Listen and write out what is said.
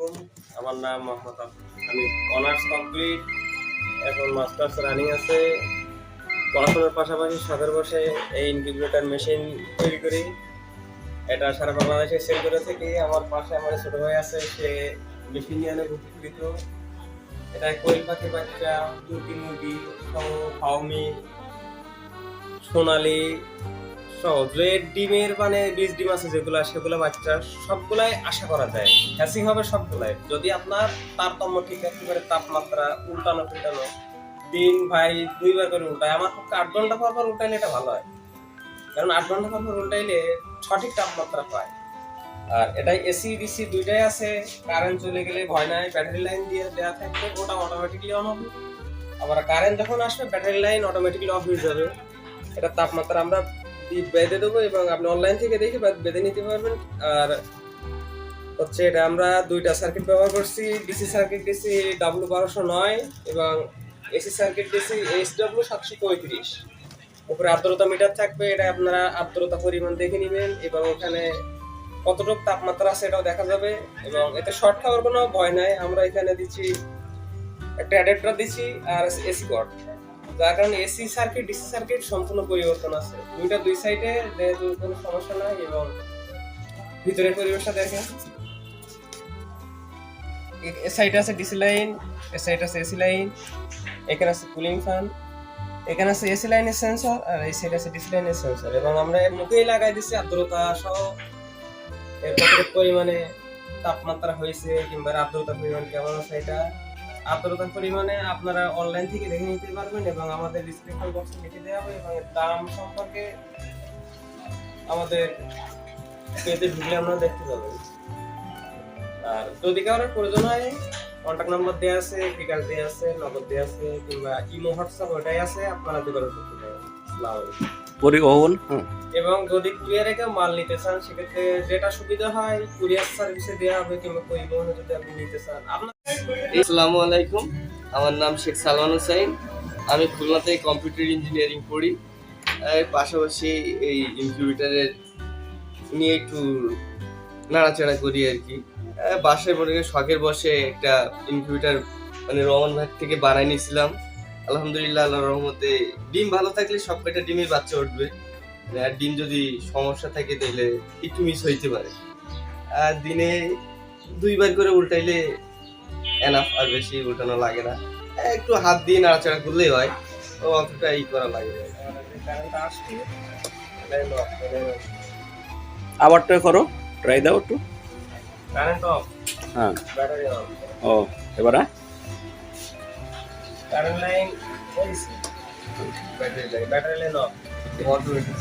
আলাইকুম, আমার নাম মোহাম্মদ আমি অনার্স কমপ্লিট, এখন মাস্টার্স রানিং আছে। পড়াশোনার পাশাপাশি শখের বসে এই ইনকিউবেটর মেশিন তৈরি করি। এটা সারা বাংলাদেশে সেল করে থাকি। আমার পাশে আমার ছোট ভাই আছে, সে মেশিন নিয়ে অনেক উপকৃত। এটা কোয়েল পাখির বাচ্চা, তুর্কি মুরগি, ফাউমি, সোনালি সহ রেড ডিমের মানে বীজ ডিম আছে যেগুলো, সেগুলো বাচ্চা সবগুলাই আশা করা যায় হ্যাসিং হবে সবগুলাই, যদি আপনার তারতম্য ঠিক রাখতে পারে। তাপমাত্রা উল্টানো ফিল্টানো দিন ভাই 2বার করে উল্টায়। আমার পক্ষে 8 ঘন্টা পর পর উল্টাইলে এটা ভালো হয়, কারণ 8 ঘন্টা পর পর উল্টাইলে সঠিক তাপমাত্রা পায়। আর এটাই এসি ডিসি দুইটাই আছে। কারেন্ট চলে গেলে ভয় নাই, ব্যাটারি লাইন দিয়ে দেওয়া থাকবে, ওটা অটোমেটিকলি অন হবে। আবার কারেন্ট যখন আসবে ব্যাটারি লাইন অটোমেটিকলি অফ হয়ে যাবে। এটা তাপমাত্রা আমরা বেঁধে দেবো এবং আপনি অনলাইন থেকে দেখে বেঁধে নিতে পারবেন। আর হচ্ছে এটা আমরা 2টা সার্কিট ব্যবহার করছি, ডিসি সার্কিট ডিসি W1209 এবং এসি সার্কিট ডিসি SW735। উপরে আর্দ্রতা মিটার থাকবে, এটা আপনারা আর্দ্রতা পরিমাণ দেখে নেবেন এবং ওখানে কতটুকু তাপমাত্রা আছে এটাও দেখা যাবে। এবং এতে শর্ট খাওয়ার কোনো ভয় নাই। আমরা এখানে দিচ্ছি একটা অ্যাডাপ্টার দিচ্ছি আর এসি কর্ড, যার কারণে এসি সার্কিট ডিসি সার্কিট সম্পূর্ণ পরিবর্তন আছে। দুই সাইডে যেহেতু কোনো সমস্যা নাই। এবং ভিতরের পরিবেশটা দেখেন, এ সাইডে আছে ডিসি লাইন, এ সাইডে আছে এসি লাইন, এখানে আছে কুলিং ফ্যান, এখানে আছে এসি লাইনের সেন্সর আর এই সাইডে আছে ডিসি লাইনের সেন্সর। এবং আমরা এর মুখেই লাগাই দিচ্ছি আর্দ্রতা সহ, এর কতটুকু পরিমাণে তাপমাত্রা হয়েছে কিংবা আর্দ্রতার পরিমাণ কেমন আছে, এটা আর্দ্রতার পরিমাণে আপনারা অনলাইন থেকে দেখে নিতে পারবেন এবং আমাদের ডিসক্রিপশন বক্সে লিখে দেওয়া হবে। এবং এর দাম সম্পর্কে আমাদের পেজে ঢুকলে আপনারা দেখতে পাবেন। আর যদি কারোর প্রয়োজন হয়, কন্ট্যাক্ট নাম্বার দেওয়া আছে, বিকাশ দেওয়া আছে, নগদ দেওয়া আছে, কিংবা ইমো হোয়াটসঅ্যাপ ওটাই আছে, আপনারা যোগাযোগ করতে পারেন। আসসালামু আলাইকুম। পরিবহন এবং যদি কুরিয়ারে কেউ মাল নিতে চান, সেক্ষেত্রে যেটা সুবিধা হয় কুরিয়ার সার্ভিসে দেওয়া হবে, কিংবা পরিবহনে যদি আপনি নিতে চান। আসসালামু আলাইকুম, আমার নাম শেখ সালমান হোসেন। আমি খুলনাতে কম্পিউটার ইঞ্জিনিয়ারিং পড়ি। পাশাপাশি এই ইনকিউবেটরের নিয়ে একটু নাড়াচাড়া করি আর কি। বাসায় মনে করি শখের বসে একটা ইনকিউবেটর মানে রহমান ভাই থেকে বানাই নিয়েছিলাম। আলহামদুলিল্লাহ, আল্লাহর রহমতে ডিম ভালো থাকলে সব কয়টা ডিমের বাচ্চা উঠবে। আর ডিম যদি সমস্যা থাকে তাহলে একটু মিস হইতে পারে। আর দিনে 2বার করে উল্টাইলে এনাফ, আর বেশি উল্টানো লাগে না। একটু হাত দিয়ে নাড়াচাড়া করলেই হয়, ও অতটা ই করা লাগে না। আবারটা করো, ট্রাই দাও একটু। কারেন্ট অফ, হ্যাঁ, ব্যাটারি অন, ও এবারে কারেন্ট লাইন হইছে, ব্যাটারি লাইন অফ, অটোমেটিক।